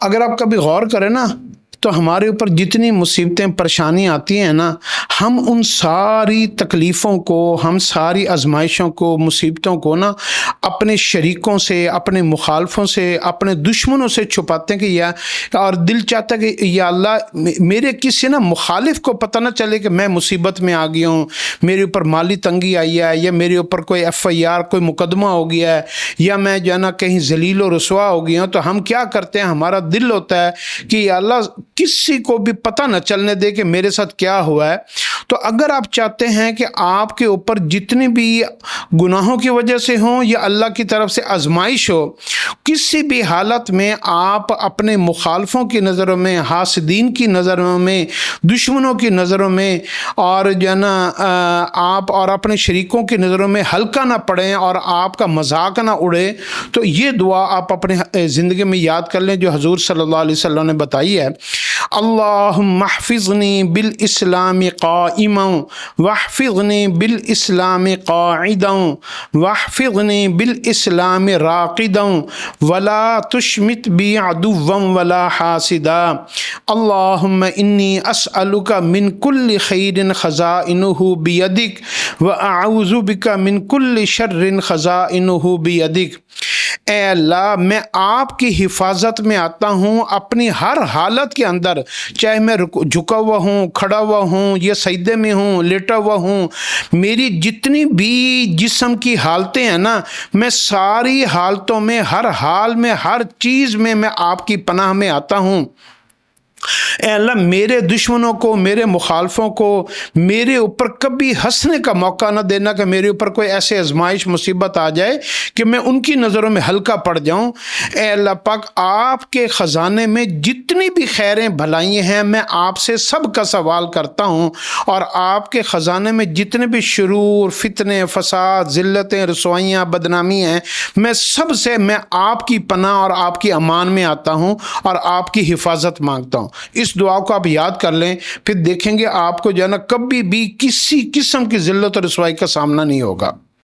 اگر آپ کبھی غور کریں نا تو ہمارے اوپر جتنی مصیبتیں پریشانیاں آتی ہیں نا، ہم ان ساری تکلیفوں کو، ہم ساری آزمائشوں کو، مصیبتوں کو نا اپنے شریکوں سے، اپنے مخالفوں سے، اپنے دشمنوں سے چھپاتے ہیں کہ اور دل چاہتا ہے کہ یا اللہ میرے کسی نا مخالف کو پتہ نہ چلے کہ میں مصیبت میں آ گیا ہوں، میرے اوپر مالی تنگی آئی ہے، یا میرے اوپر کوئی FIR کوئی مقدمہ ہو گیا ہے، یا میں جو ہے نا کہیں ذلیل و رسوا ہو گیا ہوں۔ تو ہم کیا کرتے ہیں، ہمارا دل ہوتا ہے کہ یا اللہ کسی کو بھی پتہ نہ چلنے دے کہ میرے ساتھ کیا ہوا ہے۔ تو اگر آپ چاہتے ہیں کہ آپ کے اوپر جتنی بھی گناہوں کی وجہ سے ہوں یا اللہ کی طرف سے آزمائش ہو، کسی بھی حالت میں آپ اپنے مخالفوں کی نظروں میں، حاسدین کی نظروں میں، دشمنوں کی نظروں میں، اور جو ہے نا آپ اور اپنے شریکوں کی نظروں میں ہلکا نہ پڑیں اور آپ کا مذاق نہ اڑے، تو یہ دعا آپ اپنے زندگی میں یاد کر لیں جو حضور صلی اللہ علیہ وسلم نے بتائی ہے۔ اللہم احفظنی بالاسلام قائما واحفظنی بالاسلام قاعدا واحفظنی بالاسلام راقدا ولا تشمت بی عدوا ولا حاسدا اللہم انی اسألک من کل خیر خزائنہ بیدک واعوذ بک من کل شر خزائنہ بیدک۔ اے اللہ میں آپ کی حفاظت میں آتا ہوں اپنی ہر حالت کے اندر، چاہے میں جھکا ہوا ہوں، کھڑا ہوا ہوں، یا سجدے میں ہوں، لیٹا ہوا ہوں، میری جتنی بھی جسم کی حالتیں ہیں نا، میں ساری حالتوں میں، ہر حال میں، ہر چیز میں آپ کی پناہ میں آتا ہوں۔ اے اللہ میرے دشمنوں کو، میرے مخالفوں کو میرے اوپر کبھی ہنسنے کا موقع نہ دینا کہ میرے اوپر کوئی ایسے آزمائش مصیبت آ جائے کہ میں ان کی نظروں میں ہلکا پڑ جاؤں۔ اے اللہ پاک آپ کے خزانے میں جتنی بھی خیریں بھلائیں ہیں میں آپ سے سب کا سوال کرتا ہوں، اور آپ کے خزانے میں جتنے بھی شرور، فتنے، فساد، ذلتیں، رسوائیاں، بدنامی ہیں، میں سب سے آپ کی پناہ اور آپ کی امان میں آتا ہوں اور آپ کی حفاظت مانگتا ہوں۔ اس دعا کو آپ یاد کر لیں، پھر دیکھیں گے آپ کو جو ہے نا کبھی بھی کسی قسم کی ذلت اور رسوائی کا سامنا نہیں ہوگا۔